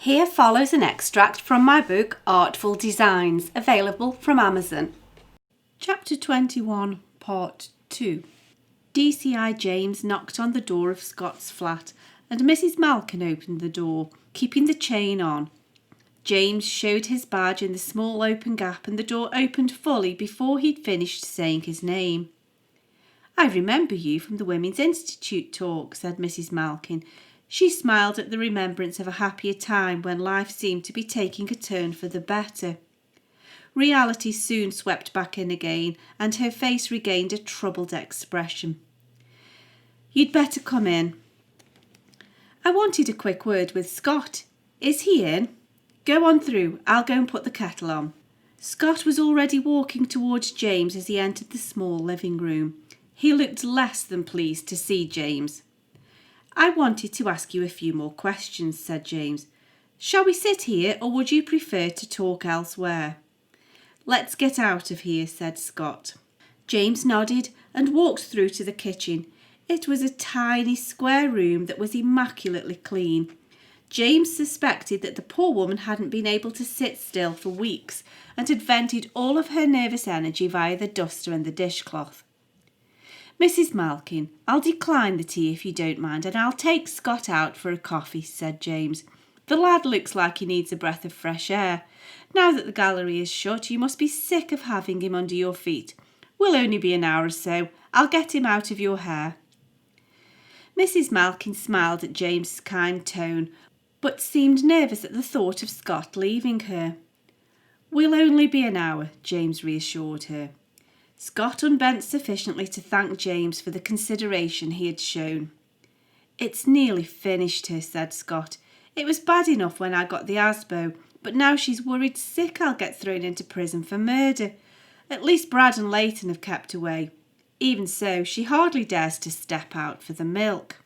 Here follows an extract from my book Artful Designs, available from Amazon. Chapter 21, Part 2. DCI James knocked on the door of Scott's flat and Mrs. Malkin opened the door, keeping the chain on. James showed his badge in the small open gap and the door opened fully before he'd finished saying his name. "I remember you from the Women's Institute talk," said Mrs. Malkin. She smiled at the remembrance of a happier time when life seemed to be taking a turn for the better. Reality soon swept back in again, and her face regained a troubled expression. "You'd better come in." "I wanted a quick word with Scott. Is he in?" "Go on through. I'll go and put the kettle on." Scott was already walking towards James as he entered the small living room. He looked less than pleased to see James. "I wanted to ask you a few more questions," said James. "Shall we sit here, or would you prefer to talk elsewhere?" "Let's get out of here," said Scott. James nodded and walked through to the kitchen. It was a tiny square room that was immaculately clean. James suspected that the poor woman hadn't been able to sit still for weeks and had vented all of her nervous energy via the duster and the dishcloth. "Mrs. Malkin, I'll decline the tea if you don't mind, and I'll take Scott out for a coffee," said James. "The lad looks like he needs a breath of fresh air. Now that the gallery is shut, you must be sick of having him under your feet. We'll only be an hour or so. I'll get him out of your hair." Mrs. Malkin smiled at James's kind tone, but seemed nervous at the thought of Scott leaving her. "We'll only be an hour," James reassured her. Scott unbent sufficiently to thank James for the consideration he had shown. "It's nearly finished her," said Scott. "It was bad enough when I got the ASBO, but now she's worried sick I'll get thrown into prison for murder. At least Brad and Leighton have kept away. Even so, she hardly dares to step out for the milk."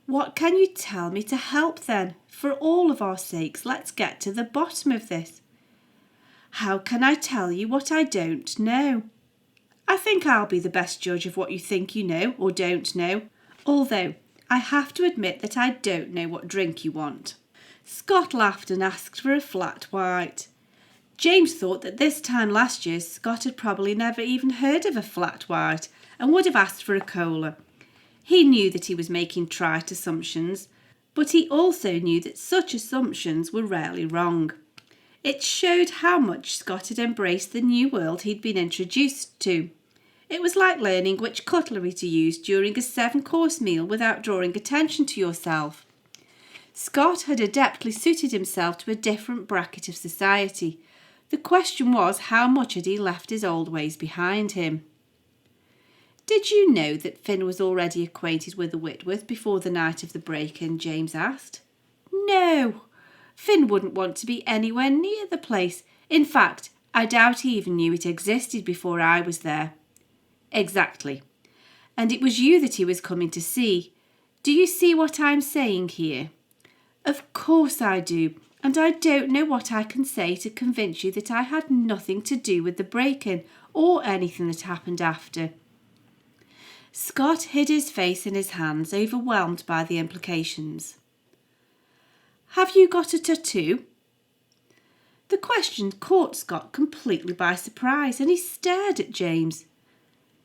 "What can you tell me to help then? For all of our sakes, let's get to the bottom of this." "How can I tell you what I don't know?" "I think I'll be the best judge of what you think you know or don't know, although I have to admit that I don't know what drink you want." Scott laughed and asked for a flat white. James thought that this time last year Scott had probably never even heard of a flat white and would have asked for a cola. He knew that he was making trite assumptions, but he also knew that such assumptions were rarely wrong. It showed how much Scott had embraced the new world he'd been introduced to. It was like learning which cutlery to use during a 7-course meal without drawing attention to yourself. Scott had adeptly suited himself to a different bracket of society. The question was, how much had he left his old ways behind him? "Did you know that Finn was already acquainted with the Whitworth before the night of the break-in?" James asked. "No. Finn wouldn't want to be anywhere near the place. In fact, I doubt he even knew it existed before I was there." "Exactly. And it was you that he was coming to see. Do you see what I'm saying here?" "Of course I do, and I don't know what I can say to convince you that I had nothing to do with the break-in or anything that happened after." Scott hid his face in his hands, overwhelmed by the implications. "Have you got a tattoo?" The question caught Scott completely by surprise, and he stared at James.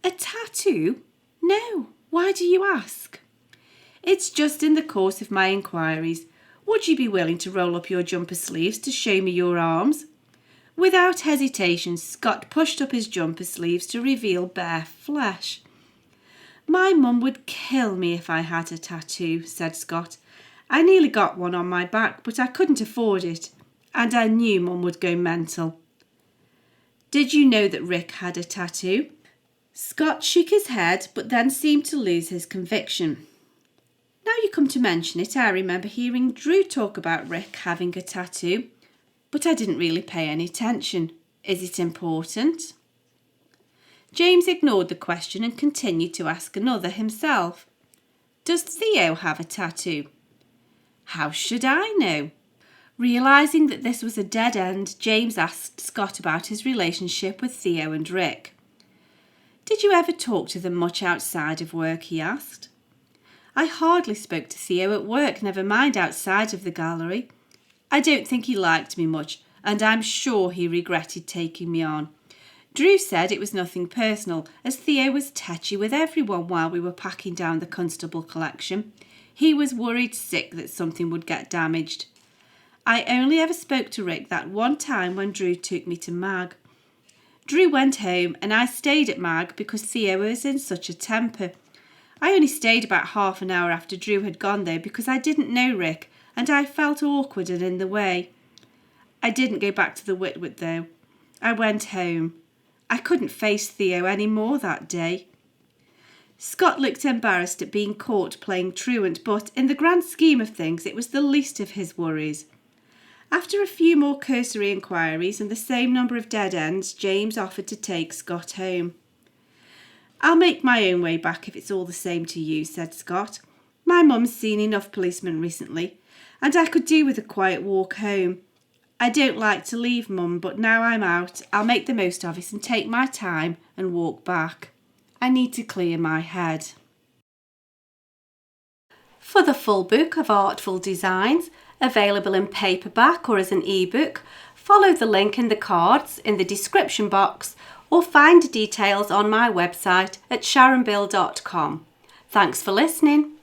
"A tattoo? No. Why do you ask?" "It's just in the course of my enquiries. Would you be willing to roll up your jumper sleeves to show me your arms?" Without hesitation, Scott pushed up his jumper sleeves to reveal bare flesh. "My mum would kill me if I had a tattoo," said Scott. "I nearly got one on my back, but I couldn't afford it, and I knew Mum would go mental." "Did you know that Rick had a tattoo?" Scott shook his head, but then seemed to lose his conviction. "Now you come to mention it, I remember hearing Drew talk about Rick having a tattoo, but I didn't really pay any attention. Is it important?" James ignored the question and continued to ask another himself. "Does Theo have a tattoo?" "How should I know?" Realising that this was a dead end, James asked Scott about his relationship with Theo and Rick. "Did you ever talk to them much outside of work?" he asked. "I hardly spoke to Theo at work, never mind outside of the gallery. I don't think he liked me much, and I'm sure he regretted taking me on. Drew said it was nothing personal, as Theo was tetchy with everyone while we were packing down the Constable collection. He was worried sick that something would get damaged. I only ever spoke to Rick that one time when Drew took me to Mag. Drew went home and I stayed at Mag because Theo was in such a temper. I only stayed about half an hour after Drew had gone though because I didn't know Rick and I felt awkward and in the way. I didn't go back to the Whitworth though. I went home. I couldn't face Theo any more that day. Scott looked embarrassed at being caught playing truant, but in the grand scheme of things it was the least of his worries. After a few more cursory inquiries and the same number of dead ends, James offered to take Scott home. "I'll make my own way back if it's all the same to you," said Scott. "My mum's seen enough policemen recently, and I could do with a quiet walk home. I don't like to leave Mum, but now I'm out, I'll make the most of it and take my time and walk back. I need to clear my head." For the full book of Artful Designs, available in paperback or as an ebook, follow the link in the cards in the description box or find details on my website at sharonbill.com. Thanks for listening.